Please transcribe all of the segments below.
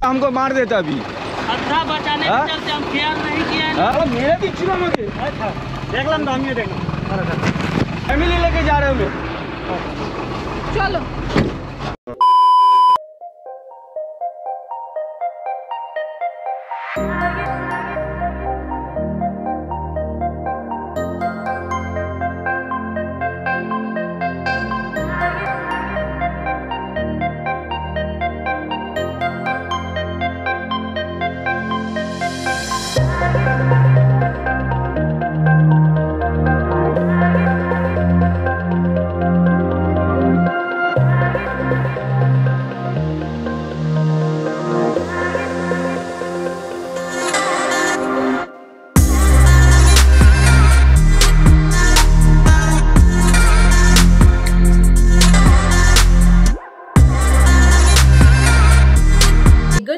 हमको मार देता अभी। अच्छा बचाने के चलते हम ख्याल नहीं किया। मेरे पीछे ना मुझे देखलाम तो हम ये देखो फैमिली लेके जा रहे हो। चलो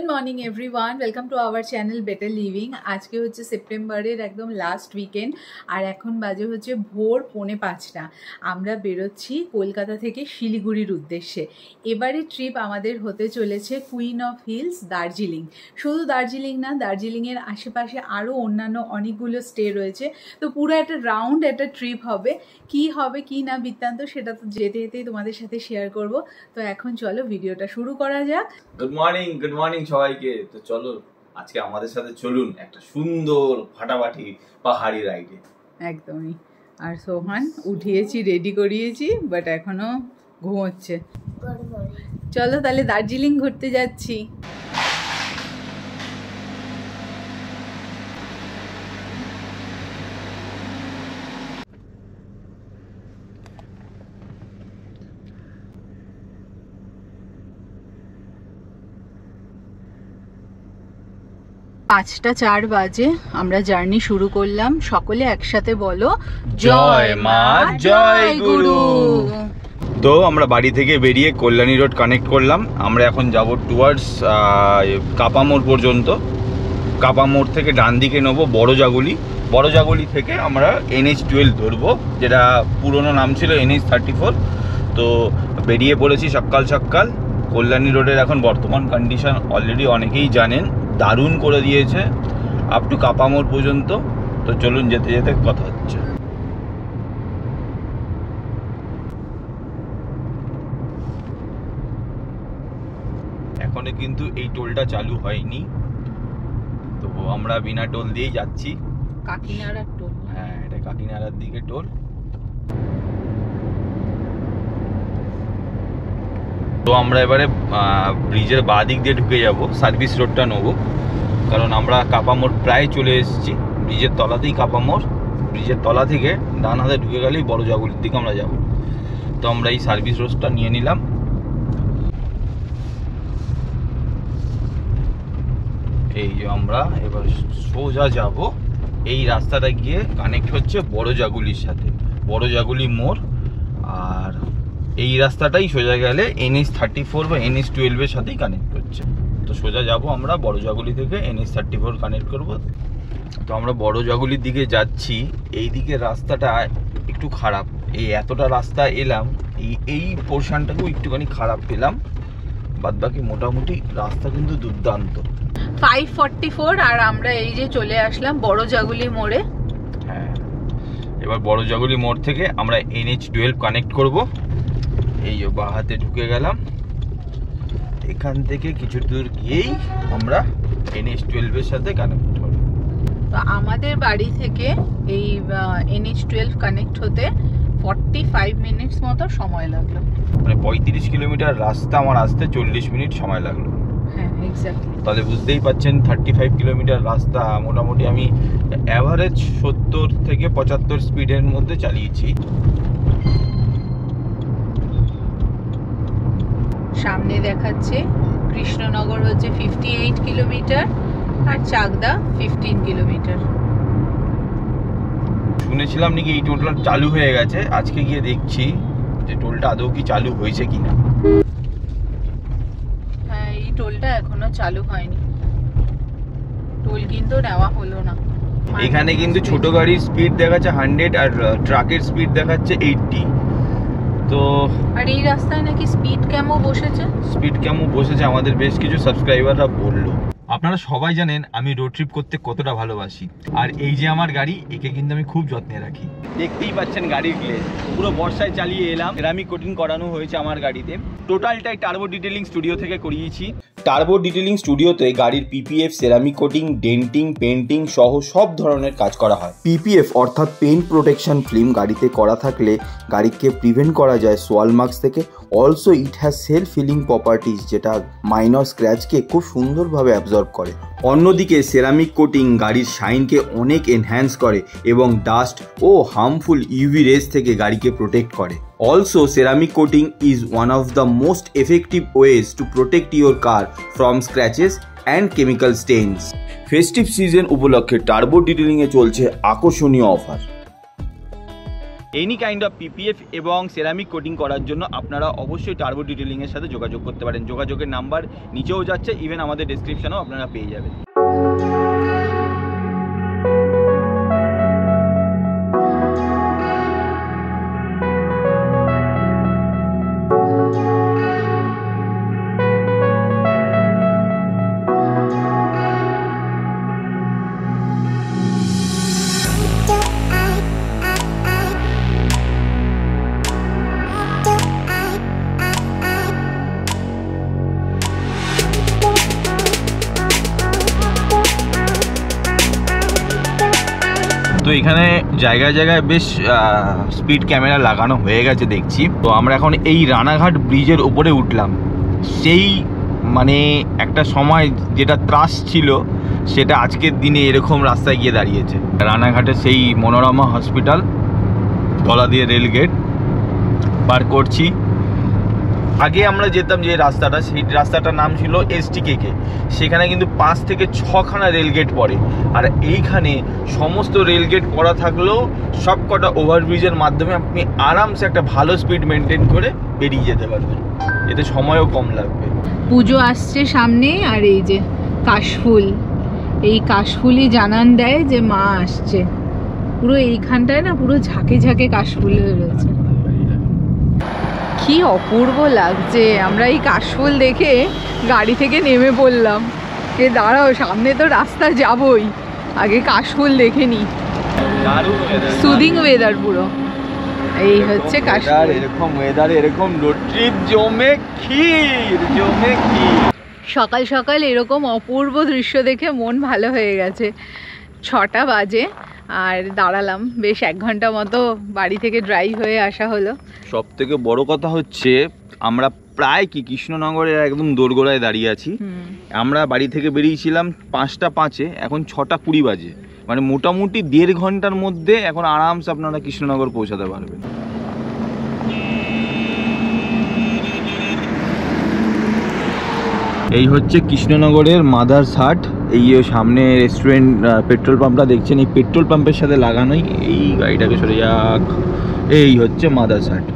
morning everyone welcome to our channel better living. आज के होच्छे सेप्टेम्बरेर एकदम लास्ट उइकेंड और एखन बाजे होच्छे भोर 4:45। आमरा बेरोচ্ছি कलकाता थेके शिलिगुड़िर उद्देश्ये। एबारे ट्रिप आमादेर होते चलेছে कुइन अफ हिल्स दार्जिलिंग। शुधु दार्जिलिंग ना, दार्जिलिंगेर आशेपाशे आरो अन्यान्य अनेकगुलो स्टे रयेछे। तो पुरो एक राउंड एक ट्रिप होबे, कि ना बृत्तान्त सेटा तो जेते जेतेई तोमादेर साथे शेयर करब। तो एखन चलो भिडियोटा शुरू करा जाक। गुड मर्निंग সবাইকে। তো চলো আজকে আমাদের সাথে চলুন একটা সুন্দর ফাটাফাটি পাহাড়ি রাইডে। একদমই। আর সোহান উঠিয়েছি, রেডি করিয়েছি, বাট এখনো ঘুমোচ্ছে। চলো তাহলে দার্জিলিং ঘুরতে যাচ্ছি। 5:04 বাজে আমরা জার্নি শুরু করলাম। সকলে একসাথে বলো জয় মা জয় গুরু। তো আমরা বাড়ি থেকে বেরিয়ে কল্যাণী রোড কানেক্ট করলাম। আমরা এখন যাব টুয়ার্ডস কাপামোড় পর্যন্ত। কাপামোড় থেকে ডান দিকে নেবো বড় জাগুলি থেকে আমরা NH12 ধরবো, যেটা পুরনো নাম ছিল NH34। তো বেরিয়ে পড়েছি সকাল কল্যাণী রোডের এখন বর্তমান কন্ডিশন অলরেডি অনেকেই জানেন, দারুণ করে দিয়েছে আপ টু কাপামোড় পর্যন্ত। তো চলুন যেতে যেতে কথা হচ্ছে। এখনো কিন্তু এই টোলটা চালু হয়নি, তো আমরা বিনা টোল দিয়েই যাচ্ছি। কাকিনাড়ার টোল। হ্যাঁ, এটা কাকিনাড়ার দিকে টোল। তো আমরা এবারে ব্রিজের বাঁ দিক দিয়ে ঢুকে যাব, সার্ভিস রোডটা নেবো, কারণ আমরা কাপামোড় প্রায় চলে এসেছি। ব্রিজের তলাতেই কাপামোড়, ব্রিজের তলা থেকে ডান হাতে ঢুকে গেলেই বড় জাগুলির দিকে আমরা যাব। তো আমরা এই সার্ভিস রোডটা নিয়ে নিলাম। এই যে আমরা এবার সোজা যাব, এই রাস্তাটা গিয়ে কানেক্ট হচ্ছে বড় জাগুলির সাথে, বড় জাগুলি মোড়। আর এই রাস্তাটাই সোজা গেলে NH34 বা NH12 এর সাথেই কানেক্ট হচ্ছে। তো সোজা যাব আমরা বড় জাগুলি থেকে NH34 কানেক্ট করব। তো আমরা বড় জাগুলির দিকে যাচ্ছি। এই দিকে রাস্তাটা একটু খারাপ, এই এতটা রাস্তা এলাম, এই পোর্শনটাকেও একটুখানি খারাপ পেলাম, বাদবাকি মোটামুটি রাস্তা কিন্তু দুর্দান্ত। 5:44 আর আমরা এই যে চলে আসলাম বড় জাগুলি মোড়ে। হ্যাঁ, এবার বড় জাগুলি মোড় থেকে আমরা NH12 কানেক্ট করব। এই যে বাঁ হাতে ঢুকে গেলাম, এখান থেকে কিছু দূর গিয়েই আমরা NH12 এর সাথে কানেক্ট করব। তো আমাদের বাড়ি থেকে এই NH12 কানেক্ট হতে 45 মিনিটস মতো সময় লাগলো। মানে 35 কিলোমিটার রাস্তা আমার আসতে 40 মিনিট সময় লাগলো। হ্যাঁ এক্স্যাক্টলি। তাহলে বুঝতেই পাচ্ছেন 35 কিলোমিটার রাস্তা মোটামুটি আমি অ্যাভারেজ 70 থেকে 75 স্পিডের মধ্যে চালিয়েছি। সামনে দেখাচ্ছে কৃষ্ণনগর হচ্ছে 58 কিলোমিটার আর চাকদা 15 কিলোমিটার। শুনেছিলাম নাকি এই টোলটা চালু হয়ে গেছে, আজকে গিয়ে দেখছি যে টোলটা আদৌ কি চালু হয়েছে কিনা। হ্যাঁ, এই টোলটা এখনো চালু হয়নি, টোল কিন্তু নেওয়া হলো না। এখানে কিন্তু ছোট গাড়ির স্পিড দেখাচ্ছে 100 আর ট্রাকের স্পিড দেখাচ্ছে 80। তো আর এই রাস্তায় নাকি স্পিড ক্যামও বসেছে। আমাদের বেশ কিছু সাবস্ক্রাইবাররা বললো। আপনারা সবাই জানেন আমি রোড ট্রিপ করতে কতটা ভালোবাসি, আর এই যে আমার গাড়ি, একে কিন্তু আমি খুব যত্নে রাখি। দেখতেই পাচ্ছেন গাড়ির গ্লেজ পুরো বর্ষায় চালিয়ে এলাম। সেরামিক কোটিং করানো হয়েছে আমার গাড়িতে। টোটালটাই টার্বো ডিটেলিং স্টুডিও থেকে করিয়েছি। টার্বো ডিটেলিং স্টুডিওতে গাড়ির PPF, ceramic coating, denting, painting সহ সব ধরনের কাজ করা হয়। পিপিএফ অর্থাৎ পেইন্ট প্রোটেকশন ফিল্ম গাড়িতে করা থাকলে গাড়িকে প্রিভেন্ট করা যায় সোয়াল মার্কস থেকে। অলসো ইট হ্যাজ সেলফ ফিলিং প্রপার্টিজ, যেটা মাইনর স্ক্র্যাচকে খুব সুন্দরভাবে অ্যাবজর্ব করে। অন্যদিকে সেরামিক কোটিং গাড়ির শাইনকে অনেক এনহ্যান্স করে এবং ডাস্ট ও হার্মফুল ইউভি রেস থেকে গাড়িকে প্রোটেক্ট করে। Also, ceramic coating is one of the most effective ways to protect your car from scratches and chemical stains. Festive season উপলক্ষে টার্বো ডিটেলিং এ চলছে আকর্ষণীয় offer. Any kind of PPF এবং ceramic coating করার জন্য আপনারা অবশ্যই turbo detailing এর সাথে যোগাযোগ করতে পারেন। যোগাযোগের নাম্বার নিচেও যাচ্ছে, ইভেন আমাদের ডেসক্রিপশনেও আপনারা পেয়ে যাবেন। তো এখানে জায়গায় জায়গায় বেশ স্পিড ক্যামেরা লাগানো হয়ে গেছে দেখছি। তো আমরা এখন এই রানাঘাট ব্রিজের উপরে উঠলাম। সেই মানে একটা সময় যেটা ত্রাস ছিল, সেটা আজকের দিনে এরকম রাস্তায় গিয়ে দাঁড়িয়েছে। রানাঘাটে সেই মনোরমা হসপিটাল, তলা দিয়ে রেল গেট পার করছি। আগে আমরা যেতাম যে রাস্তাটা, সেই রাস্তাটার নাম ছিল STKK। সেখানে কিন্তু 5 থেকে 6খানা রেলগেট পড়ে, আর এইখানে সমস্ত রেলগেট পড়া থাকলেও সব কটা ওভারব্রিজের মাধ্যমে আপনি আরামসে একটা ভালো স্পিড মেনটেন করে বেরিয়ে যেতে পারবেন। এতে সময়ও কম লাগবে। পুজো আসছে সামনে, আর এই যে কাশফুল, এই কাশফুলই জানান দেয় যে মা আসছে। পুরো এইখানটায় না পুরো ঝাঁকে ঝাঁকে কাশফুল হয়ে রয়েছে। কি অপূর্ব লাগছে। আমরা এই কাশফুল দেখে গাড়ি থেকে নেমে পড়লাম। দাঁড়াও, সামনে তো রাস্তা যাবই, আগে কাশফুল দেখে নি। সুদিং ওয়েদার পুরো। এই হচ্ছে কাশফুল। এরকম ওয়েদারে এরকম রোড ট্রিপ জমে ক্ষীর। সকাল সকাল এরকম অপূর্ব দৃশ্য দেখে মন ভালো হয়ে গেছে। 6টা বাজে আর দাঁড়ালাম, বেশ 1 ঘন্টা মতো বাড়ি থেকে ড্রাইভ হয়ে আসা হলো। সব থেকে বড় কথা হচ্ছে আমরা প্রায় কৃষ্ণনগরের একদম দোরগোড়ায় দাঁড়িয়ে আছি। আমরা বাড়ি থেকে বেরিয়েছিলাম 5টা 5-এ, এখন 6টা 20 বাজে। মানে মোটামুটি 1.5 ঘন্টার মধ্যে এখন আরামসে আপনারা কৃষ্ণনগর পৌঁছাতে পারবেন। এই হচ্ছে কৃষ্ণনগরের মাদার্স হাট। এই সামনে রেস্টুরেন্ট, পেট্রোল পাম্পটা দেখছেন, এই পেট্রোল পাম্পের সাথে লাগানোই। এই গাড়িটাকে সরে যাক। এই হচ্ছে মাদার্স হাট।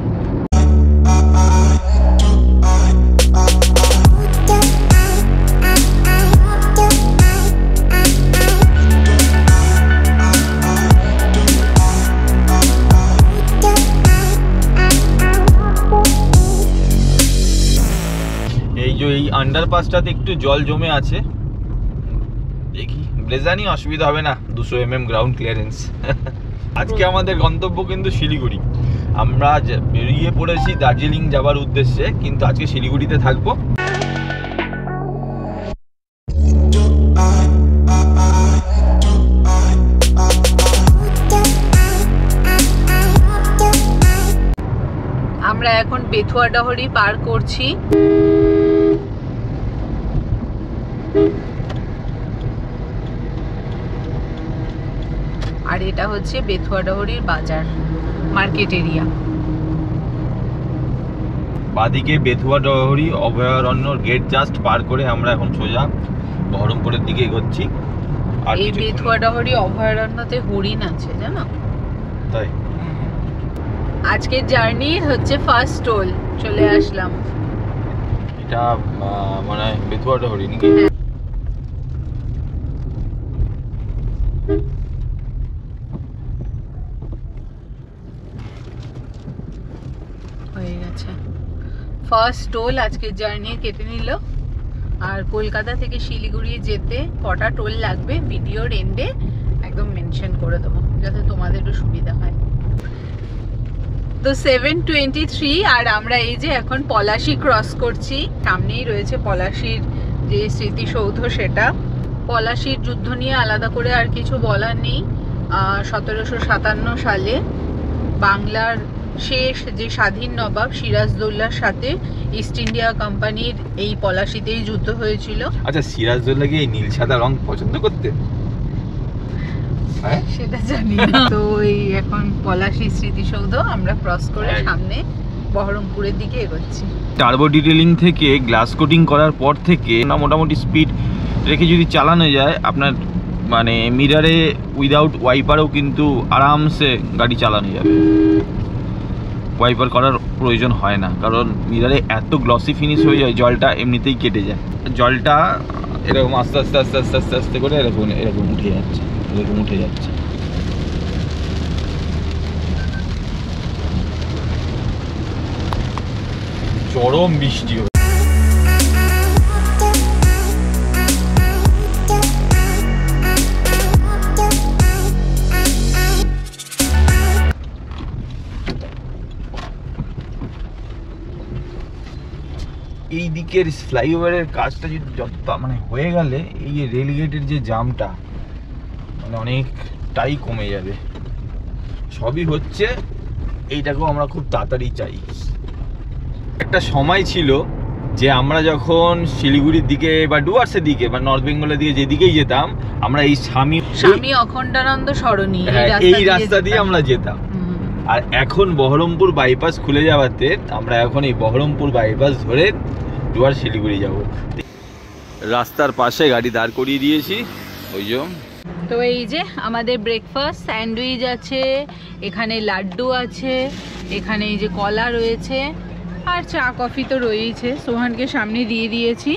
এই আন্ডারপাসটাতে একটু জল জমে আছে, দেখি ব্লেজা নিয়ে অসুবিধা হবে না। 200 mm গ্রাউন্ড ক্লিয়ারেন্স। আজকে আমাদের গন্তব্য কিন্তু শিলিগুড়ি। আমরা বেরিয়ে পড়েছি দার্জিলিং যাবার উদ্দেশ্যে, কিন্তু আজকে শিলিগুড়িতে থাকবো। আমরা এখন বেথুয়া ডহরি পার করছি। আর এটা হচ্ছে বেথুয়া ডহরির বাজার, মার্কেট এরিয়া। বাদিকে বেথুয়া ডহরি অভয়ারণ্যর গেট জাস্ট পার করে আমরা এখন সোজা বহরমপুরের দিকে এগোচ্ছি। আর এই বেথুয়া ডহরি অভয়ারণ্যতে হরিণ আছে, জানো? তাই আজকের জার্নি হচ্ছে ফার্স্ট টোল, চলে আসলাম। এটা মানে বেথুয়া ডহরি নাকি? হয়ে গেছে। ফার্স্ট টোল আজকে জার্নি কেটে নিল। আর কলকাতা থেকে শিলিগুড়ি যেতে কটা টোল লাগবে ভিডিওর এন্ডে একদম মেনশন করে দেবো, যাতে তোমাদেরও সুবিধা হয়। তো 7:23 আর আমরা এই যে এখন পলাশী ক্রস করছি। সামনেই রয়েছে পলাশীর যে স্মৃতিসৌধ, সেটা। পলাশীর যুদ্ধ নিয়ে আলাদা করে আর কিছু বলার নেই। 1757 সালে বাংলার শেষ যে স্বাধীন নবাব সিরাজদৌল্লার সাথে ইস্ট ইন্ডিয়া কোম্পানির এই পলাশীতেই যুদ্ধ হয়েছিল। আচ্ছা, সিরাজদৌল্লা কি এই নীল সাদা রং পছন্দ করতে? সেটা জানি না। তো এই এখন পলাশী স্মৃতিসৌধ আমরা ক্রস করে সামনে বহরমপুরের দিকে এগোচ্ছি। টার্বো ডিটেলিং থেকে গ্লাস কোটিং করার পর থেকে না মোটামুটি স্পিড রেখে যদি চালানো যায়, আপনার মানে মিরারে উইদাউট ওয়াইপারও কিন্তু আরামসে গাড়ি চালানো যাবে। ওয়াইপার করার প্রয়োজন হয় না, কারণ মিরারে এত গ্লসি ফিনিশ হয়ে যায়, জলটা এমনিতেই কেটে যায়। জলটা এরকম আস্তে আস্তে আস্তে আস্তে আস্তে আস্তে করে এরকম এরকম উঠে যাচ্ছে, এরকম উঠে যাচ্ছে। চরম বৃষ্টি হয়। এই দিকের ফ্লাইওভারের কাজটা যদি যত মানে হয়ে গেলে এই যে রেলগেটের যে জামটা মানে অনেকটাই কমে যাবে। সবই হচ্ছে, এইটাকেও আমরা খুব তাড়াতাড়ি চাই। একটা সময় ছিল যে আমরা যখন শিলিগুড়ির দিকে বা ডুয়ার্সের দিকে বা নর্থ বেঙ্গলের দিকে যেদিকেই যেতাম, আমরা এই স্বামী অখণ্ডানন্দ সরণি এই রাস্তা দিয়ে আমরা যেতাম। আর এখন বহরমপুর বাইপাস খুলে যাওয়াতে আমরা এখন এই বহরমপুর বাইপাস ধরে ডুয়ার্স শিলিগুড়ি যাব। রাস্তার পাশে গাড়ি দাঁড় করিয়ে দিয়েছি। ওই যে তো এই যে আমাদের ব্রেকফাস্ট স্যান্ডউইচ আছে, এখানে লাড্ডু আছে, এখানে এই যে কলা রয়েছে, আর চা কফি তো রয়েছে। সোহানকে সামনে দিয়ে দিয়েছি।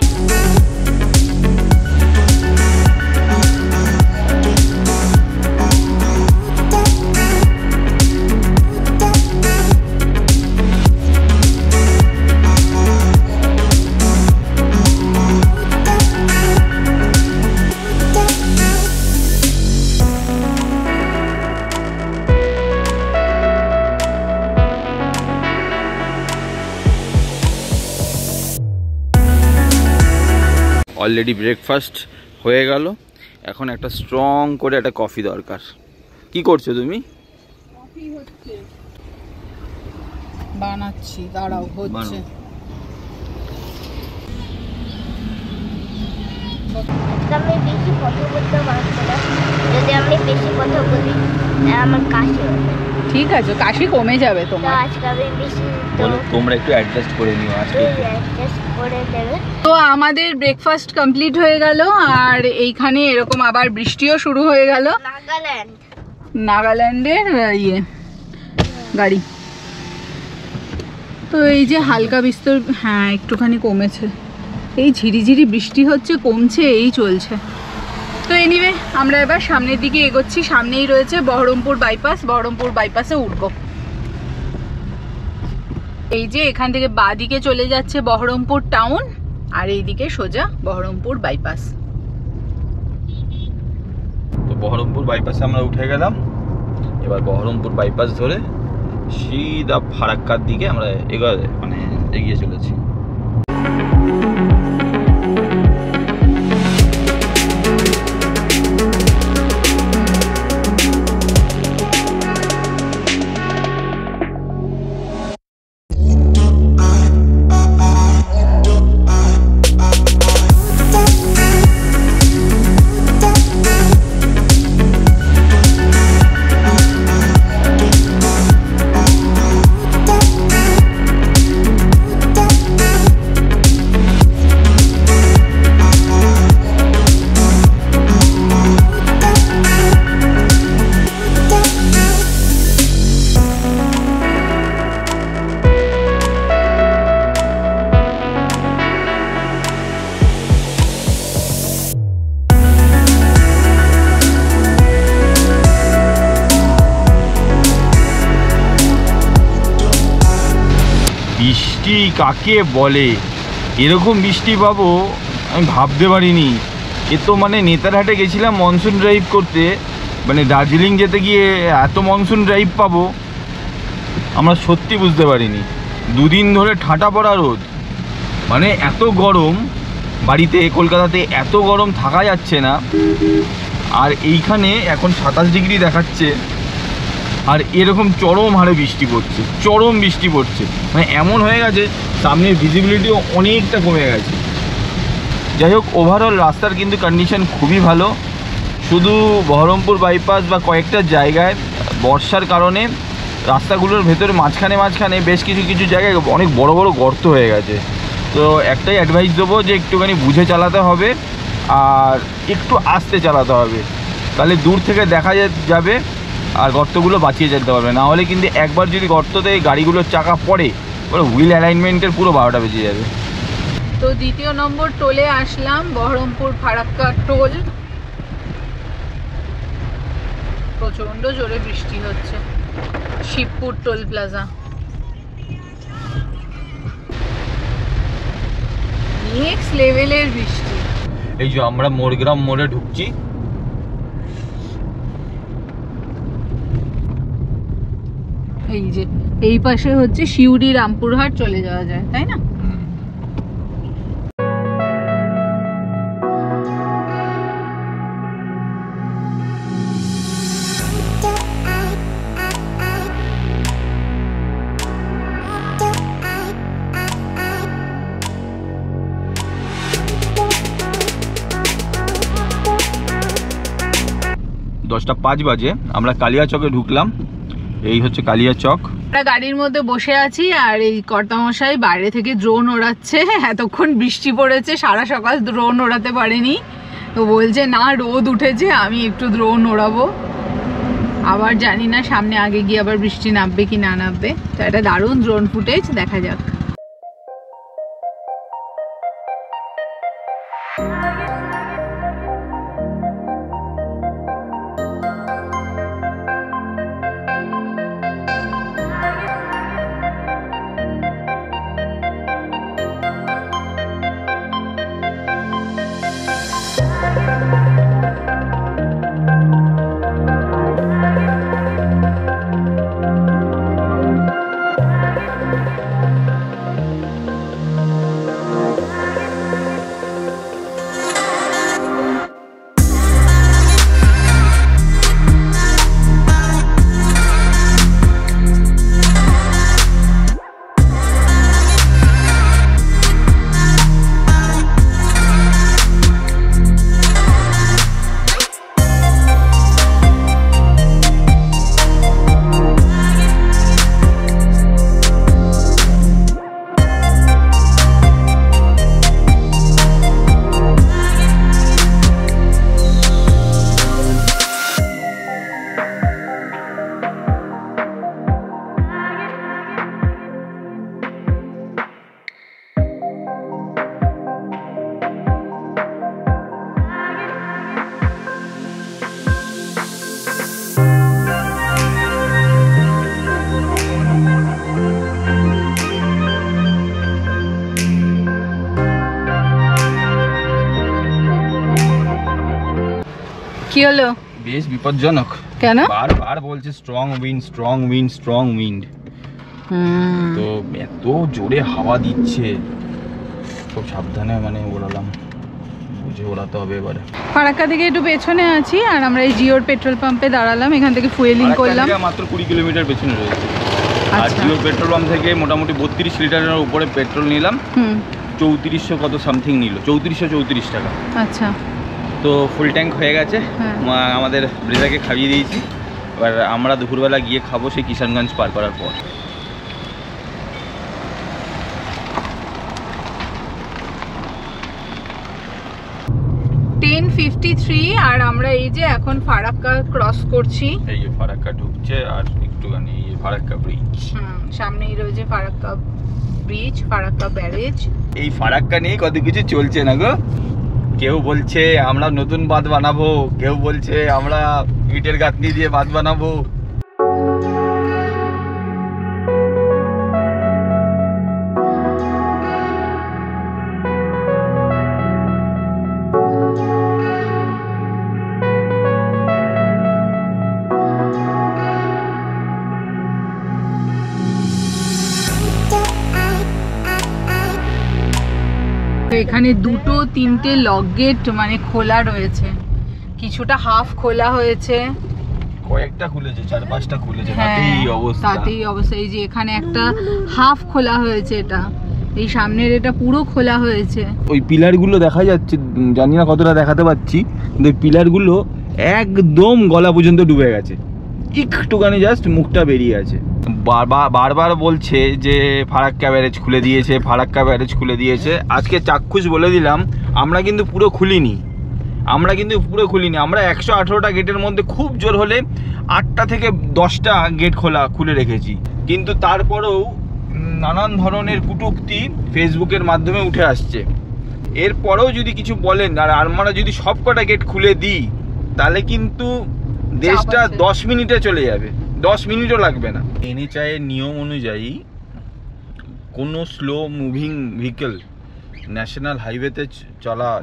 অলরেডি ব্রেকফাস্ট হয়ে গেল, এখন একটা স্ট্রং করে একটা কফি দরকার। কি করছো তুমি? কফি হচ্ছে, বানাচ্ছি, দাঁড়াও হচ্ছে। আমি বেশি কথা বলতে পারবো না, যদি আমি বেশি কথা বলি আমার কাশি হবে। ঠিক আছে, কাশি কমে যাবে তোমার। তো আজকে আমি বেশি তোমরা একটু অ্যাডজাস্ট করে নিও আজকে। অ্যাডজাস্ট করে দেবে। তো আমাদের ব্রেকফাস্ট কমপ্লিট হয়ে গেল, আর এইখানে এরকম আবার বৃষ্টিও শুরু হয়ে গেল। নাগাল্যান্ডের গাড়ি। তো এই যে হালকা বিস্তর, হ্যাঁ একটুখানি কমেছে। এই ঝিরিঝিরি বৃষ্টি হচ্ছে, কমছে, এই চলছে। তো এনিওয়ে আমরা এবার সামনের দিকে এগোচ্ছি। সামনেই রয়েছে বহরমপুর বাইপাস, বহরমপুর বাইপাসে উঠবো। এই যে এখান থেকে বাঁ দিকে চলে যাচ্ছে বহরমপুর টাউন, আর এইদিকে সোজা বহরমপুর বাইপাস। তো বহরমপুর বাইপাসে আমরা উঠে গেলাম। এবার বহরমপুর বাইপাস ধরে সিধা ফারাক্কার দিকে আমরা এগিয়ে চলেছি। বৃষ্টি কাকে বলে, এরকম বৃষ্টি পাবো আমি ভাবতে পারিনি। এ তো মানে নেতারহাটে গেছিলাম মনসুন ড্রাইভ করতে, মানে দার্জিলিং যেতে গিয়ে এত মনসুন ড্রাইভ পাবো আমরা সত্যি বুঝতে পারিনি। দুদিন ধরে ঠাঁটা পড়া রোদ, মানে এত গরম, বাড়িতে কলকাতাতে এত গরম থাকা যাচ্ছে না। আর এইখানে এখন 27 ডিগ্রি দেখাচ্ছে, আর এরকম চরম হারে বৃষ্টি পড়ছে, চরম বৃষ্টি পড়ছে, মানে এমন হয়ে গেছে সামনের ভিজিবিলিটিও অনেকটা কমে গেছে। যাই হোক, ওভারঅল রাস্তার কিন্তু কন্ডিশন খুবই ভালো। শুধু বহরমপুর বাইপাস বা কয়েকটা জায়গায় বর্ষার কারণে রাস্তাগুলোর ভেতরে মাঝখানে বেশ কিছু জায়গায় অনেক বড় বড় গর্ত হয়ে গেছে। তো একটাই অ্যাডভাইস দেবো যে একটুখানি বুঝে চালাতে হবে আর একটু আস্তে চালাতে হবে, তাহলে দূর থেকে দেখা যাবে আর গর্তগুলো বাঁচিয়ে যেতে পারবে। না হলে কিন্তু একবার যদি গর্ততে গাড়িগুলোর চাকা পড়ে, ওরা হুইল অ্যালাইনমেন্টের পুরো 12টা বেজে যাবে। তো দ্বিতীয় নম্বর টোলে আসলাম, বহরমপুর ফারাক্কা টোল। প্রচন্ড জোরে বৃষ্টি হচ্ছে, শিবপুর টোল প্লাজা। নেক্সট লেভেলের বৃষ্টি। এই যে আমরা মোরগ্রাম মোড়ে ঢুকছি, এই যে এই পাশে হচ্ছে শিউরি রামপুরহাট চলে যাওয়া যায়, তাই না? দশটা 5 বাজে আমরা কালিয়াচকে ঢুকলাম। এই হচ্ছে কালিয়াচক। আমরা গাড়ির মধ্যে বসে আছি আর এই কর্তামশাই বাইরে থেকে ড্রোন ওড়াচ্ছে। এতক্ষণ বৃষ্টি পড়েছে, সারা সকাল ড্রোন ওড়াতে পারেনি, তো বলছে না রোদ উঠেছে আমি একটু ড্রোন ওড়াবো। আবার জানি না সামনে আগে গিয়ে আবার বৃষ্টি নামবে কি না নামবে। তো এটা দারুণ ড্রোন ফুটেজ, দেখা যাক। কি হলো? বেশ বিপজ্জনক। কেন? বারবার বলছে স্ট্রং উইন্ড। তো এত জোরে হাওয়া দিচ্ছে, খুব সাবধানে মানে ওড়ালাম, বুঝে ওড়াতে হবে এবারে। ফারাক্কা থেকে একটু পেছনে আছি আর আমরা এই জিওর পেট্রোল পাম্পে দাঁড়ালাম, এখান থেকে ফুয়েলিং করলাম। মাত্র 20 কিলোমিটার পেছনে রয়েছে। আর জিওর পেট্রোল পাম্প থেকে মোটামুটি 32 লিটারের উপরে পেট্রোল নিলাম। 3400 কত সামথিং নিল, 3434 টাকা। আচ্ছা, তো ফুল ট্যাঙ্ক হয়ে গেছে। আমাদের ব্রেজাকে খাইয়ে দিয়েছি, এবার আমরা দুপুরবেলা গিয়ে খাবো সেই কিষানগঞ্জ পার করার পর। আর আমরা এই যে এখন ফারাক্কা ক্রস করছি। এই যে ফারাক্কা ঢুকছে আর একটুখানি এই যে ফারাক্কা ব্রিজ, সামনেই রয়েছে ফারাক্কা ব্রিজ, ফারাক্কা ব্যারেজ। এই ফারাক্কা নিয়ে কত কিছু চলছে না গো। কেউ বলছে আমরা নতুন বাঁধ বানাবো, কেউ বলছে আমরা ইটের গাঁথনি দিয়ে বাঁধ বানাবো। এখানে 2-3টে লক গেট মানে খোলা রয়েছে, কিছুটা হাফ খোলা হয়েছে, কয়েকটা খুলেছে, 4-5টা খুলেছে, হ্যাঁ তাতেই অবস্থা। তাতেই অবস্থা। এই যে এখানে একটা হাফ খোলা হয়েছে, এটা এই সামনের এটা পুরো খোলা হয়েছে। ওই পিলারগুলো দেখা যাচ্ছে, জানি না কতটা দেখাতে পাচ্ছি, কিন্তু ওই পিলারগুলো একদম গলা পর্যন্ত ডুবে গেছে, একটুখানি জাস্ট মুখটা বেরিয়ে আছে। বারবার বলছে যে ফারাক্কা ব্যারেজ খুলে দিয়েছে, ফারাক্কা ব্যারেজ খুলে দিয়েছে। আজকে চাক্ষুষ বলে দিলাম, আমরা কিন্তু পুরো খুলিনি, আমরা 118টা গেটের মধ্যে খুব জোর হলে 8টা থেকে 10টা গেট খুলে রেখেছি। কিন্তু তারপরেও নানান ধরনের কটূক্তি ফেসবুকের মাধ্যমে উঠে আসছে। এরপরেও যদি কিছু বলেন আর আমরা যদি সব কটা গেট খুলে দিই, তাহলে কিন্তু দেশটা 10 মিনিটে চলে যাবে, 10 মিনিটও লাগবে না। NHAI এর নিয়ম অনুযায়ী কোনো স্লো মুভিং ভেহিকেল ন্যাশনাল হাইওয়েতে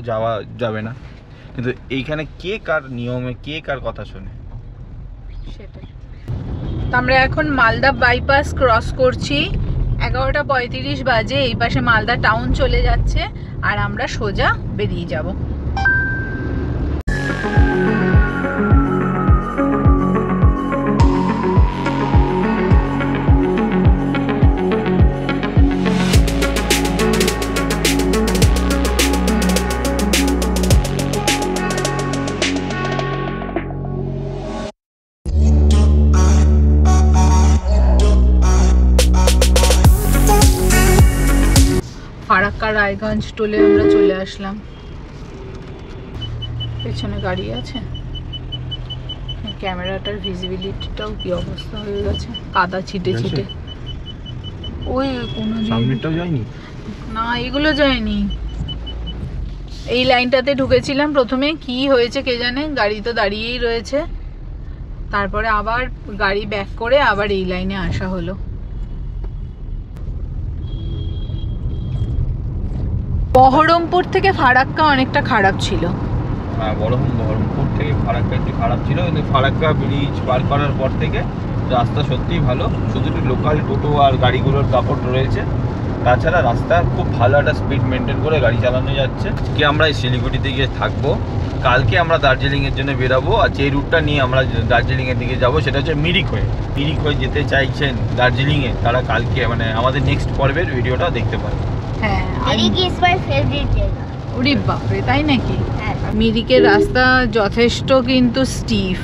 যাওয়া যাবে না, কিন্তু এইখানে কে কার নিয়মে কে কার কথা শোনে সেটাই। তো আমরা এখন মালদা বাইপাস ক্রস করছি, 11:35 বাজে। এই পাশে মালদা টাউন চলে যাচ্ছে আর আমরা সোজা বেরিয়ে যাব। ফারাক্কা রায়গঞ্জ টোলে আমরা চলে আসলাম। পেছনে গাড়ি আছে, ক্যামেরাটার ভিজিবিলিটিটাও কি অবস্থা হয়ে গেছে, কাদা ছিটে ছিটে। ওই কোনো সামনেটাও যায়নি না, এগুলো যায়নি। এই লাইনটাতে ঢুকেছিলাম প্রথমে, কি হয়েছে কে জানে, গাড়ি তো দাঁড়িয়েই রয়েছে। তারপরে আবার গাড়ি ব্যাক করে আবার এই লাইনে আসা হলো। বহরমপুর থেকে ফারাক্কা অনেকটা খারাপ ছিল। হ্যাঁ, বহরমপুর থেকে ফারাক্কা একটু খারাপ ছিল, কিন্তু ফারাক্কা ব্রিজ পার করার পর থেকে রাস্তা সত্যিই ভালো। শুধু লোকাল টোটো আর গাড়িগুলোর দাপট রয়েছে, তাছাড়া রাস্তা খুব ভালো একটা স্পিড মেনটেন করে গাড়ি চালানো যাচ্ছে। আজকে আমরা এই শিলিগুড়িতে গিয়ে থাকবো, কালকে আমরা দার্জিলিংয়ের জন্য বেরাবো। আর যে রুটটা নিয়ে আমরা দার্জিলিংয়ের দিকে যাব সেটা হচ্ছে মিরিক হয়ে যেতে চাইছেন দার্জিলিংয়ে, তারা কালকে মানে আমাদের নেক্সট পর্বের ভিডিওটা দেখতে পারেন। হ্যাঁ, মিরিক ইজ মাই ফেভারিট জায়গা। ওরে বাপরে, তাই নাকি? হ্যাঁ, মিরিকের রাস্তা যথেষ্ট কিন্তু স্টিফ।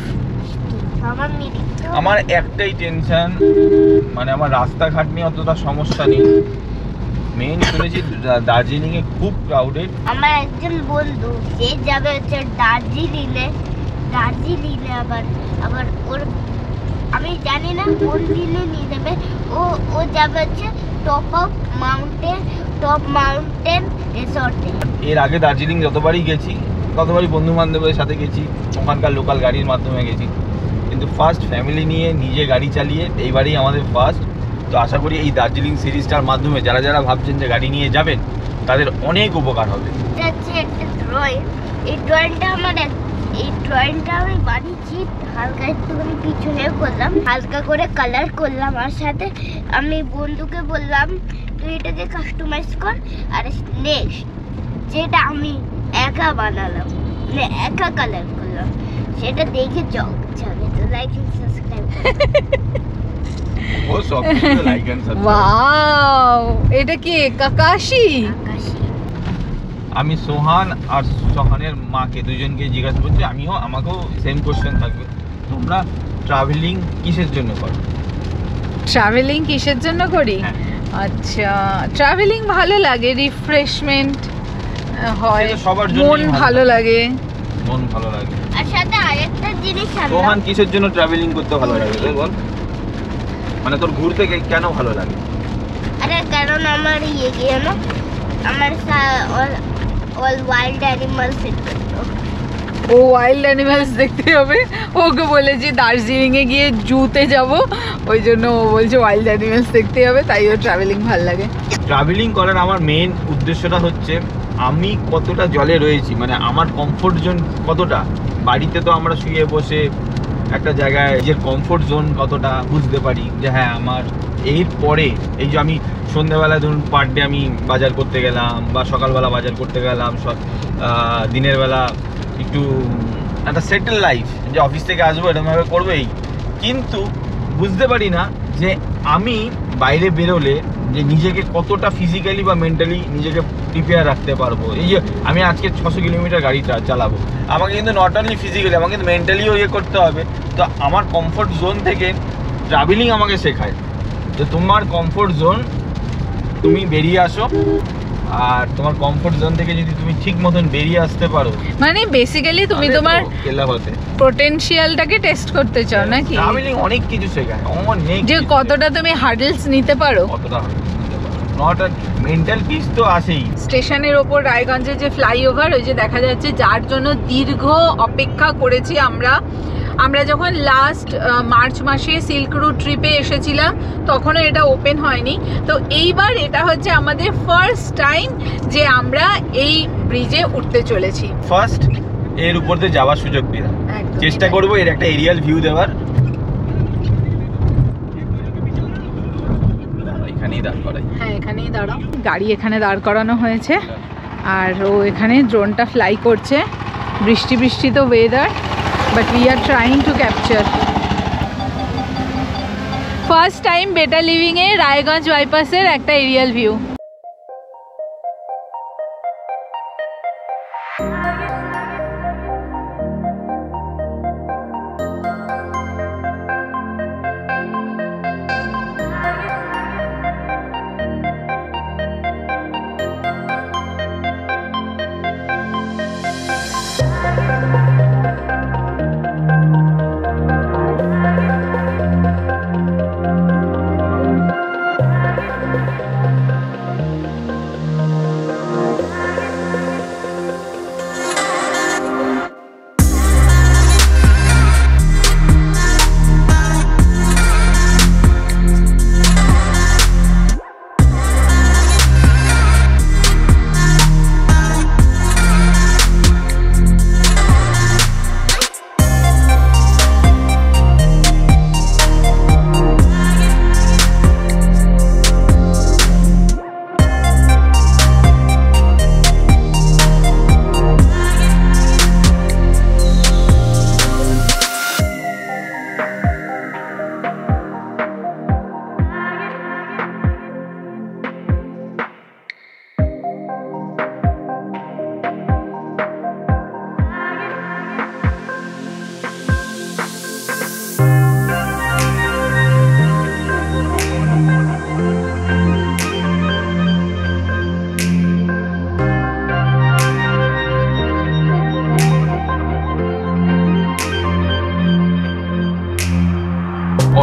আমার মিরিক আমার একটাই টেনশন, মানে আমার রাস্তাঘাট নিয়ে অতটা সমস্যা নেই, মেইন শুনেছি দার্জিলিংয়ে খুব ক্রাউডেড। আমার একজন বন্ধু যে যাবে হচ্ছে দার্জিলিংয়ে আবার ওর আমি জানি না কোন দিনে নিয়ে যাবে, ও যাবে হচ্ছে টপ মাউন্টেন রিসর্টে। এর আগে দার্জিলিং যতবারই গেছি ততবারই বন্ধু বান্ধবের সাথে গেছি, ওখানকার লোকাল গাড়ির মাধ্যমে গেছি, কিন্তু ফার্স্ট ফ্যামিলি নিয়ে নিজে গাড়ি চালিয়ে এইবারই আমাদের ফার্স্ট। তো আশা করি এই দার্জিলিং সিরিজটার মাধ্যমে যারা ভাবছেন যে গাড়ি নিয়ে যাবেন তাদের অনেক উপকার হবে। এটা হচ্ছে একটা ড্রয়িং, এই ড্রয়িংটা আমি বানিয়েছি, হালকা একটুখানি পিছনে করলাম, হালকা করে কালার করলাম, আর সাথে আমি বন্ধুকে বললাম তুই এটাকে কাস্টমাইজ কর। আর নেক্সট যেটা আমি একা বানালাম, মানে একা কালার করলাম, সেটা দেখে যাবে। তো লাইক এন্ড সাবস্ক্রাইব ও সব কিছু লাইক এন্ড সাবস্ক্রাইব। ওয়াও, এটা কি কাকাশি? আকাশী। আমি সোহান আর সোহানের মাকে দুজনকে জিজ্ঞাসা করছি, আমাকেও সেম কোশ্চেন থাকবে, তোমরা ট্রাভেলিং কিসের জন্য করো? ট্রাভেলিং কিসের জন্য করি? হ্যাঁ। আচ্ছা, ট্রাভেলিং ভালো লাগে, রিফ্রেশমেন্ট হয়, সেটা সবার জন্যই মন ভালো লাগে। মন ভালো লাগে। আর সাথে আরেকটা জিনিস সোহান কিসের জন্য ট্রাভেলিং করতে ভালো লাগে তোর বল, মানে তোর ঘুরতে কেন ভালো লাগে? আরে কারণ আমার গিয়ে না আমার অল ওয়াইল্ড অ্যানিমালস ও ওয়াইল্ড অ্যানিমালস দেখতে হবে। ওকে বলেছি দার্জিলিংয়ে গিয়ে জুতে যাব, ওই জন্য ও বলছে ওয়াইল্ড অ্যানিমালস দেখতে হবে, তাই ওর ট্রাভেলিং ভালো লাগে। ট্রাভেলিং করার আমার মেইন উদ্দেশ্যটা হচ্ছে আমি কতটা জলে রয়েছি, মানে আমার কমফোর্ট জোন কতটা। বাড়িতে তো আমরা শুয়ে বসে একটা জায়গায় নিজের কমফোর্ট জোন কতটা বুঝতে পারি যে হ্যাঁ আমার এর পরে এই যে আমি সন্ধ্যেবেলা ধরুন পার ডে আমি বাজার করতে গেলাম বা সকালবেলা বাজার করতে গেলাম, দিনের বেলা একটু একটা সেটেল লাইফ, যে অফিস থেকে আসবো এরকমভাবে করবো এই। কিন্তু বুঝতে পারি না যে আমি বাইরে বেরোলে যে নিজেকে কতটা ফিজিক্যালি বা মেন্টালি নিজেকে প্রিপেয়ার রাখতে পারবো। এই যে আমি আজকে 600 কিলোমিটার গাড়ি চালাবো, আমাকে কিন্তু নট অনলি ফিজিক্যালি, আমাকে কিন্তু মেন্টালিও ইয়ে করতে হবে। তো আমার কমফোর্ট জোন থেকে ট্রাভেলিং আমাকে শেখায় যে তোমার কমফোর্ট জোন তুমি বেরিয়ে আসো, আর তোমার কমফোর্ট জোন থেকে যদি তুমি ঠিক মতন বেরিয়ে আসতে পারো, মানে বেসিক্যালি তুমি তোমার পটেনশিয়ালটাকে টেস্ট করতে চাও নাকি? ট্রাভেলিং অনেক কিছু শেখায়, অনেক, যে কতটা তুমি হার্ডলস নিতে পারো, কতটা নট মেন্টাল পিস তো আসেই। স্টেশনের ওপর রায়গঞ্জের যে ফ্লাইওভার, ওই যে দেখা যাচ্ছে, যার জন্য দীর্ঘ অপেক্ষা করেছি আমরা যখন লাস্ট মার্চ মাসে সিল্ক রুট ট্রিপে এসেছিলাম তখনও এটা ওপেন হয়নি। তো এইবার এটা হচ্ছে আমাদের ফার্স্ট টাইম যে আমরা এই ব্রিজে উঠতে চলেছি, ফার্স্ট এর উপর দিয়ে যাওয়ার সুযোগ পেলাম। চেষ্টা করবো এর একটা এরিয়াল ভিউ দেওয়ার। এখানেই দাঁড় করাই, হ্যাঁ এখানেই দাঁড়াও। গাড়ি এখানে দাঁড় করানো হয়েছে আর ও এখানে ড্রোনটা ফ্লাই করছে। বৃষ্টি তো weather, but we are trying to capture. First time Better Living এ রায়গঞ্জ বাইপাসের একটা এরিয়াল ভিউ।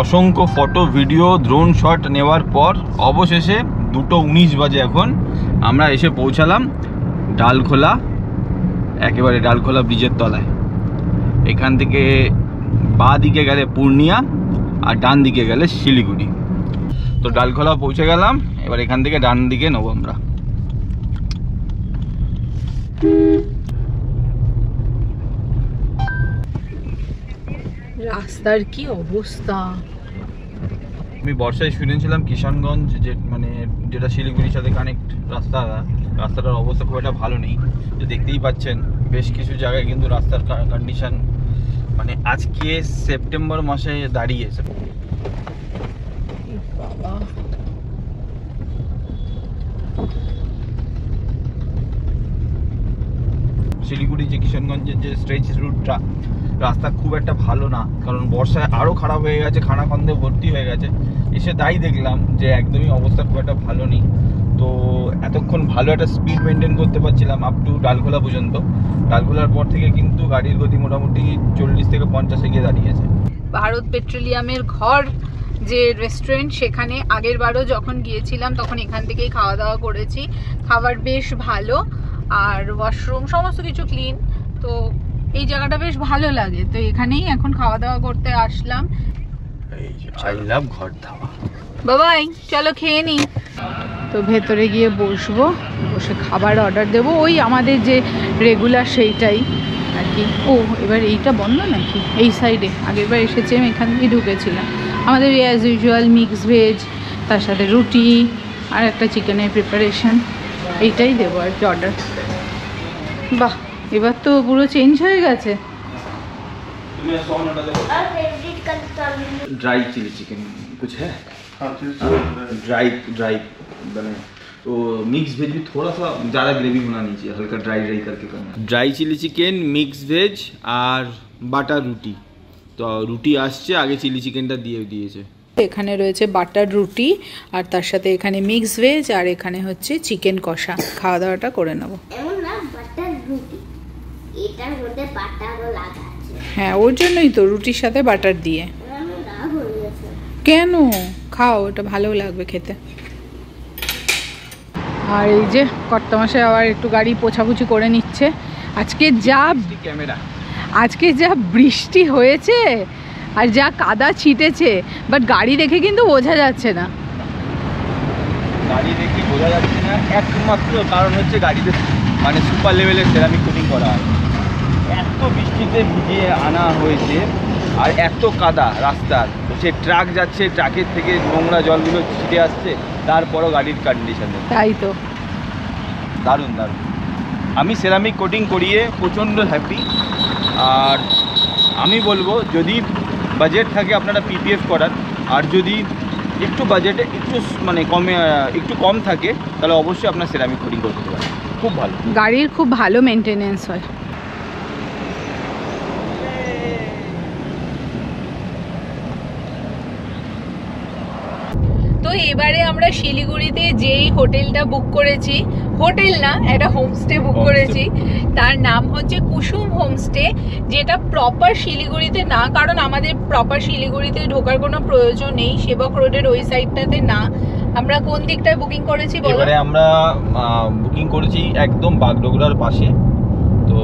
অসংখ্য ফটো ভিডিও ড্রোন শট নেওয়ার পর অবশেষে 2:19 বাজে এখন আমরা এসে পৌঁছালাম ডালখোলা, একেবারে ডালখোলা ব্রিজের তলায়। এখান থেকে বাঁ দিকে গেলে পূর্ণিয়া আর ডান দিকে গেলে শিলিগুড়ি। তো ডালখোলা পৌঁছে গেলাম, এবার এখান থেকে ডান দিকে নেবো আমরা। রাস্তার কি অবস্থা! আমি বর্ষায় শুনেছিলাম কিষানগঞ্জ যে মানে যেটা শিলিগুড়ির সাথে কানেক্ট রাস্তাটার অবস্থা খুব একটা ভালো নেই। তো দেখতেই পাচ্ছেন বেশ কিছু জায়গায় কিন্তু রাস্তার কন্ডিশন মানে আজকে সেপ্টেম্বর মাসে দাঁড়িয়েছে। শিলিগুড়ি যে কিষানগঞ্জের যে স্ট্রেচ রুটটা রাস্তা খুব একটা ভালো না, কারণ বর্ষায় আরও খারাপ হয়ে গেছে, খানাখন্দে ভর্তি হয়ে গেছে। এসে তাই দেখলাম যে একদমই অবস্থা খুব একটা ভালো নেই। তো এতক্ষণ ভালো একটা স্পিড মেনটেন করতে পারছিলাম আপ টু ডালখোলা পর্যন্ত। ডালখোলার পর থেকে কিন্তু গাড়ির গতি মোটামুটি 40 থেকে 50-এ গিয়ে দাঁড়িয়েছে। ভারত পেট্রোলিয়ামের ঘর যে রেস্টুরেন্ট, সেখানে আগের বারও যখন গিয়েছিলাম তখন এখান থেকেই খাওয়া দাওয়া করেছি। খাবার বেশ ভালো আর ওয়াশরুম সমস্ত কিছু ক্লিন, তো এই জায়গাটা বেশ ভালো লাগে। তো এখানেই এখন খাওয়া দাওয়া করতে আসলাম। আই লাভ ঘর ধাবা। বাবাই চলো খেয়ে নি। তো ভেতরে গিয়ে বসবো, বসে খাবার অর্ডার দেবো, ওই আমাদের যে রেগুলার সেইটাই আর কি। ও এবার এইটা বন্ধ নাকি? এই সাইডে আগেরবার এসেছি আমি, এখান থেকে ঢুকেছিলাম। আমাদের অ্যাজ ইউজুয়াল মিক্স ভেজ, তার সাথে রুটি, আর একটা চিকেনের প্রিপারেশন, এইটাই দেবো আর কি অর্ডার। বাহ, এবার তো পুরো চেঞ্জ হয়ে গেছে। और favourite colour dry chilli chicken कुछ है? ड्राई बने तो मिक्स वेज भी थोड़ा सा ज़्यादा ग्रेवी होना नहीं चाहिए, हल्का ड्राई करके करना। Dry chilli chicken, mix veg আর বাটার রুটি। তো রুটি আসছে, আগে চিলি চিকেনটা দিয়েছে। এখানে রয়েছে বাটার রুটি আর তার সাথে এখানে মিক্স ভেজ আর এখানে হচ্ছে চিকেন কষা। খাওয়া দাওয়াটা করে নেবো। এমন না বাটার রুটি, এটার মধ্যে বাটারও লাগা আছে। হ্যাঁ, ওর জন্যই তো রুটির সাথে বাটার দিয়ে। আমি না হয়ে গেছে। কেন? খাও, এটা ভালো লাগবে খেতে। আর এই যে কর্তামশাই আবার একটু গাড়ি পোছাপুছি করে নিচ্ছে। আজকে যা বৃষ্টি হয়েছে আর যা কাদা ছিটেছে, বাট গাড়ি দেখে কিন্তু বোঝা যাচ্ছে না। গাড়ি দেখে বোঝা যাচ্ছে না একমাত্র কারণ হচ্ছে গাড়িতে মানে সুপার লেভেলের সেরামিক কোটিং করা হয়। এত বৃষ্টিতে ভিজিয়ে আনা হয়েছে আর এত কাদা রাস্তার, সে ট্রাক যাচ্ছে, ট্রাকের থেকে নোংরা জলগুলো ছিটে আসছে, তারপরও গাড়ির কন্ডিশন তাই তো দারুণ। আমি সেরামিক কোটিং করিয়ে প্রচণ্ড হ্যাপি। আর আমি বলবো যদি বাজেট থাকে আপনারা পিপিএফ করার, আর যদি একটু বাজেটে একটু কম থাকে তাহলে অবশ্যই আপনার সেরামিক কোটিং করতে পারেন, খুব ভালো। গাড়ির খুব ভালো মেনটেনেন্স হয়। তো এবারে আমরা শিলিগুড়িতে যেই হোটেলটা বুক করেছি, হোটেল না, একটা হোমস্টে বুক করেছি, তার নাম হচ্ছে কুসুম হোমস্টে, যেটা প্রপার শিলিগুড়িতে না, কারণ আমাদের প্রপার শিলিগুড়িতে ঢোকার কোনো প্রয়োজন নেই, সেবক রোডের ওই সাইডটাতে না। আমরা কোন দিকটায় বুকিং করেছি বলো? এবারে আমরা বুকিং করেছি একদম বাগডোগরার পাশে। তো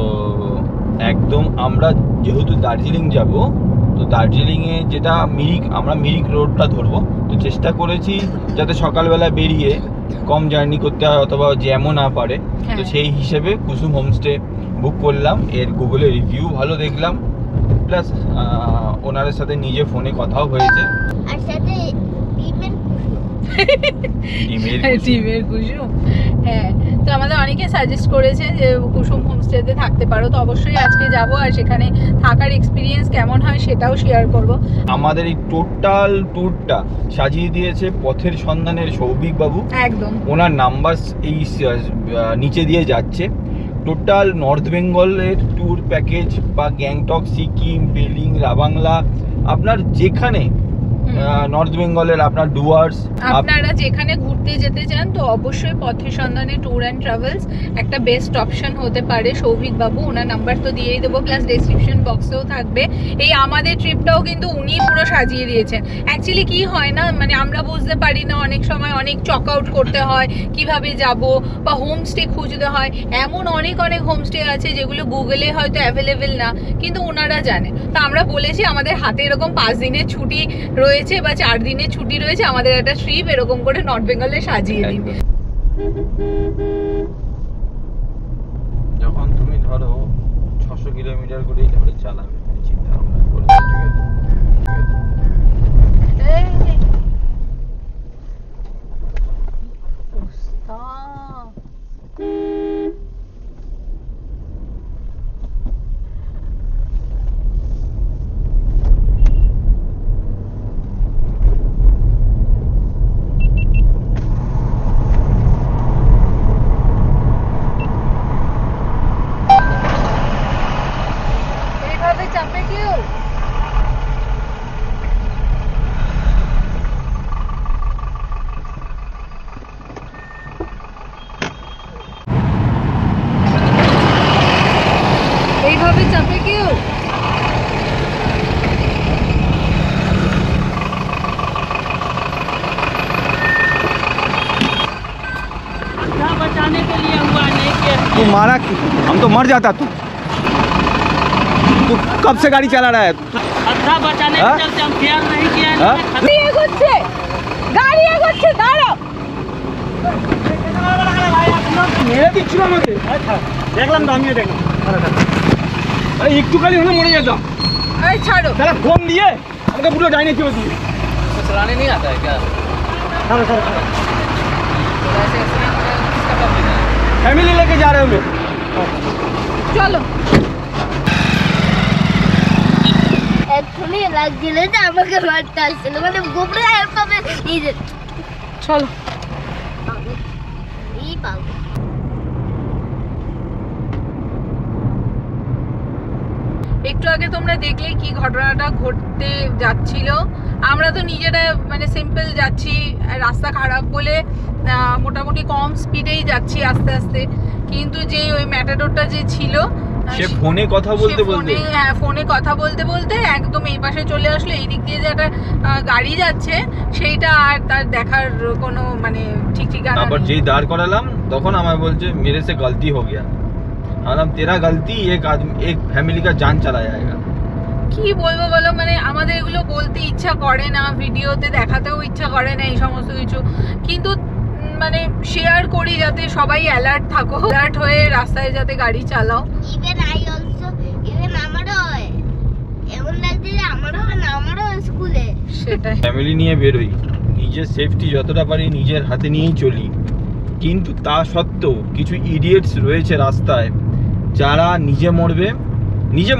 একদম আমরা যেহেতু দার্জিলিং যাব, তো দার্জিলিংয়ে যেটা আমরা মিরিক রোডটা ধরবো। তো চেষ্টা করেছি যাতে সকালবেলা বেরিয়ে কম জার্নি করতে হয় অথবা জ্যামও না পারে। তো সেই হিসেবে কুসুম হোমস্টে বুক করলাম। এর গুগলে রিভিউ ভালো দেখলাম, প্লাস ওনাদের সাথে নিজে ফোনে কথাও হয়েছে। আর সাথে ডিমের কুসুম। হ্যাঁ, তো আমাদের অনেকে সাজেস্ট করেছে যে কুসুম হোমস্টেতে থাকতে পারো। তো অবশ্যই আজকে যাব আর সেখানে থাকার এক্সপিরিয়েন্স কেমন হয় সেটাও শেয়ার করব। আমাদের এই টোটাল ট্যুরটা সাজিয়ে দিয়েছে পথের সন্ধানের সৌভিক বাবু। একদম, ওনার নাম্বার এই নিচে দিয়ে যাচ্ছে। টোটাল নর্থ বেঙ্গলের ট্যুর প্যাকেজ বা গ্যাংটক, সিকিম, বেলিং, রাবাংলা, আপনার যেখানে নর্থ বেঙ্গলের আপনার ডুয়ার্স, আপনারা যেখানে ঘুরতে যেতে চান তো অবশ্যই পথের সন্ধানে ট্যুর অ্যান্ড ট্রাভেলস একটা বেস্ট অপশন হতে পারে। সৌভিক বাবু, ওনার নাম্বার তো দিয়েই দেবো, প্লাস ডেসক্রিপশন বক্সেও থাকবে। এই আমাদের ট্রিপটাও কিন্তু উনি পুরো সাজিয়ে দিয়েছেন। অ্যাকচুয়ালি কি হয় না, মানে আমরা বুঝতে পারি না, অনেক সময় অনেক চক আউট করতে হয় কিভাবে যাব, বা হোমস্টে খুঁজতে হয়। এমন অনেক হোমস্টে আছে যেগুলো গুগলে হয়তো অ্যাভেলেবেল না, কিন্তু ওনারা জানে। তো আমরা বলেছি আমাদের হাতে এরকম 5 দিনের ছুটি রয়েছে বা 4 দিনের ছুটি রয়েছে, আমাদের একটা ট্রিপ এরকম করে নর্থ বেঙ্গলে সাজিয়ে দিন। যখন তুমি ধরো 600 কিলোমিটার করে ধরে চালাবে, চিন্তা ভাবনা করে, এইভাবে চাপে কেউ बचाने के लिए हुआ नहीं कि तू मारा, हम तो मर जाता। तू कब से गाड़ी चला रहा है? खतरा बचाने के चलते हम ख्याल नहीं किया। গাড়ি এগোচ্ছে, দাঁড়াও। মেরে দিচ্ছিল আমাকে, দেখলাম তো, আমিও দেখলাম। আরে একটুখানি হলে মরে যেতাম। এই ছাড়ো, তাহলে ফোন দিয়ে আমাকে পুরো ডাইনে চলে দিয়ে चलाने नहीं आता है क्या? ছাড়ো। वैसे इसका टॉपिक है। फैमिली लेके जा रहे हो চলো এক্ষুনি লাগছিল যে আমাকে মারতে আসছিল মানে গোবরে এভাবে এই যে চলো এই পাবো একটু আগে তোমরা দেখলে কি ঘটনাটা ঘটতে যাচ্ছিল। আমরা তো নিজেরা মানে সিম্পল যাচ্ছি, রাস্তা খারাপ বলে মোটামুটি কম স্পিডেই যাচ্ছি আস্তে আস্তে, কিন্তু যে ওই ম্যাটাডোরটা যে ছিল সে ফোনে কথা বলতে বলতে হ্যাঁ ফোনে কথা বলতে বলতে একদম এই পাশে চলে আসলো। এই দিক দিয়ে যে একটা গাড়ি যাচ্ছে সেইটা আর তার দেখার কোনো মানে ঠিক ঠিকানা নেই। তারপর যেই দাঁড় করালাম তখন আমায় বলছে মেরে से गलती हो गया। বললাম तेरा गलती एक फैमिली का जान चला जाएगा। কি বলবো বলো, মানে আমাদের এগুলো বলতে ইচ্ছা করে না, ভিডিওতে দেখাতেও ইচ্ছা করে না এই সমস্ত কিছু, কিন্তু মানে শেয়ার করি যাতে সবাই অ্যালার্ট থাকো, অ্যালার্ট হয়ে রাস্তায় যাতে গাড়ি চালাও। ইভেন আই অলসো ইভেন আমারও হয় এমন লাগছে যে আমারও হয় না, আমারও স্কুলে সেটাই ফ্যামিলি নিয়ে বেরোই, নিজের সেফটি যতটা পারি নিজের হাতে নিয়েই চলি, কিন্তু তা সত্ত্বেও কিছু ইডিয়েটস রয়েছে রাস্তায় যারা নিজে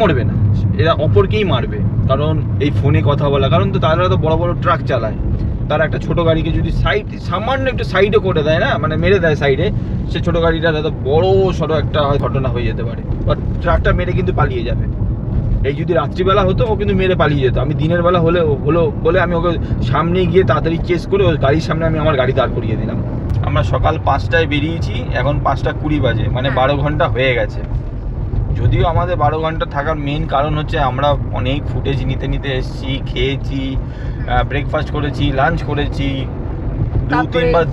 মরবে না, এরা অপরকেই মারবে, কারণ এই ফোনে কথা বলা, কারণ তো তারা তো বড় বড় ট্রাক চালায়, তারা একটা ছোট গাড়িকে যদি সামান্য একটু সাইডে করে দেয় না, মানে মেরে দেয় সাইডে, সে ছোট গাড়িটা দাদা বড় সড়ো একটা ঘটনা হয়ে যেতে পারে, বা ট্রাকটা মেরে কিন্তু পালিয়ে যাবে। এই যদি রাত্রিবেলা হতো ও কিন্তু মেরে পালিয়ে যেত, আমি দিনের বেলা হলো বলে আমি ওকে সামনে গিয়ে তাড়াতাড়ি চেস করে ওই গাড়ির সামনে আমি আমার গাড়ি দাঁড় করিয়ে দিলাম। আমরা সকাল 5টায় বেরিয়েছি, এখন 5:20 বাজে, মানে 12 ঘন্টা হয়ে গেছে। যদিও আমাদের 12 ঘন্টা থাকার মেন কারণ হচ্ছে আমরা অনেক ফুটেজ নিতে এসেছি, খেয়েছি, ব্রেকফাস্ট করেছি, লাঞ্চ করেছি, 2-3 বার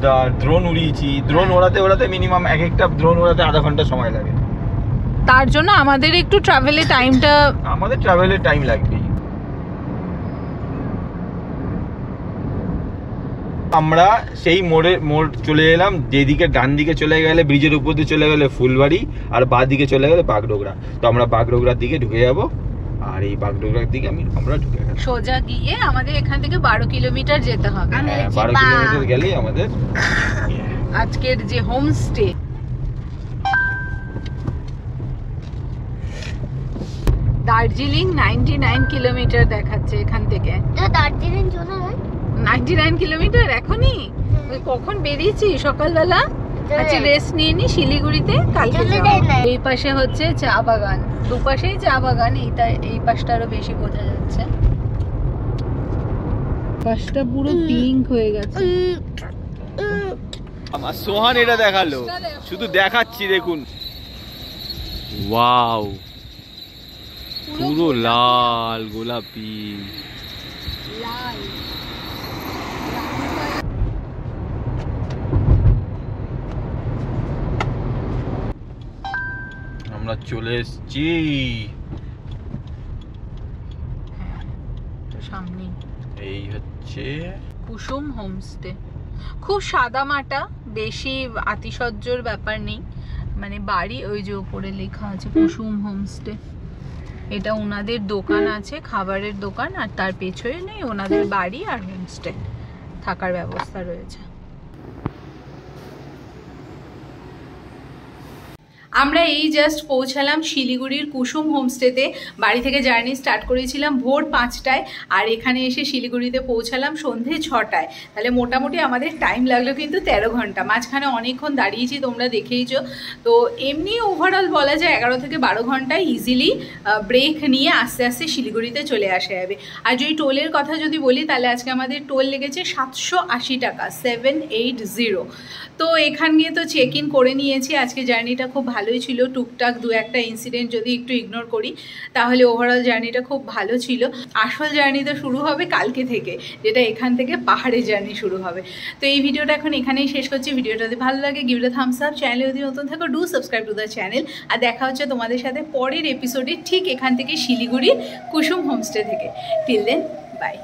ড্রোন উড়িয়েছি। ড্রোন ওড়াতে মিনিমাম এক একটা ড্রোন ওড়াতে আধা ঘন্টা সময় লাগে, তার জন্য আমাদের একটু ট্রাভেলের টাইম লাগবেই। আমরা সেই মোড় চলে এলাম, যেদিকে ডান দিকে চলে গেলে ব্রিজের উপর দিয়ে চলে গেলে ফুলবাড়ি, আর বাঁ দিকে চলে গেলে বাগডোগরা। তো আমরা বাগডোগরার দিকে ঢুকে যাব, আর এই বাগডোগরার দিকে আমরা ঢুকে গেলাম। সোজা গিয়ে আমাদের এখান থেকে 12 কিলোমিটার যেতে হবে। 12 কিলোমিটার গেলেই আমাদের আজকের যে হোমস্টে। দার্জিলিং 99 কিলোমিটার দেখাচ্ছে এখান থেকে। দার্জিলিং চলে যায় 99 কিলোমিটার এখনই? ওই কখন বেরিয়েছি সকালবেলা, আচ্ছা রেস্ট নিয়ে নি শিলিগুড়িতে, কালকে এই পাশে হচ্ছে চা বাগান, দুপাশেই চা বাগান, এই পাশটা আরো বেশি বোঝা যাচ্ছে, পাশটা পুরো পিঙ্ক হয়ে গেছে। আমার সোহান এটা দেখালো, শুধু দেখাচ্ছি দেখুন, ওয়াও পুরো লাল গোলাপি। লাল আমরা চলে এসেছি সামনে, এই হচ্ছে কুসুম হোমস্টে। খুব সাদা মাটা, বেশি আতিশয্যর ব্যাপার নেই, মানে বাড়ি ওই যে উপরে লেখা আছে কুসুম হোমস্টে। এটা ওনাদের দোকান আছে, খাবারের দোকান, আর তার পেছনে নেই ওনাদের বাড়ি আর হোমস্টে, থাকার ব্যবস্থা রয়েছে। আমরা এই জাস্ট পৌঁছালাম শিলিগুড়ির কুসুম হোমস্টেতে। বাড়ি থেকে জার্নি স্টার্ট করেছিলাম ভোর 5টায়, আর এখানে এসে শিলিগুড়িতে পৌঁছালাম সন্ধে 6টায়। তাহলে মোটামুটি আমাদের টাইম লাগলো কিন্তু 13 ঘন্টা। মাঝখানে অনেকক্ষণ দাঁড়িয়েছি, তোমরা দেখেইছো। তো এমনি ওভারঅল বলা যায় 11 থেকে 12 ঘন্টায় ইজিলি ব্রেক নিয়ে আস্তে আস্তে শিলিগুড়িতে চলে আসা যাবে। আর যদি টোলের কথা যদি বলি, তাহলে আজকে আমাদের টোল লেগেছে 780 টাকা, 780। তো এখান গিয়ে তো চেক ইন করে নিয়েছি। আজকে জার্নিটা খুব ভালোই ছিল, টুকটাক 2-1টা ইনসিডেন্ট যদি একটু ইগনোর করি তাহলে ওভারঅল জার্নিটা খুব ভালো ছিল। আসল জার্নি তো শুরু হবে কালকে থেকে, যেটা এখান থেকে পাহাড়ের জার্নি শুরু হবে। তো এই ভিডিওটা এখন এখানেই শেষ করছি। ভিডিওটা যদি ভালো লাগে give it a thumbs up, চ্যানেলে যদি নতুন থাকো do subscribe to the channel. আর দেখা হচ্ছে তোমাদের সাথে পরের এপিসোডে, ঠিক এখান থেকে শিলিগুড়ির কুসুম হোমস্টে থেকে। Till then by.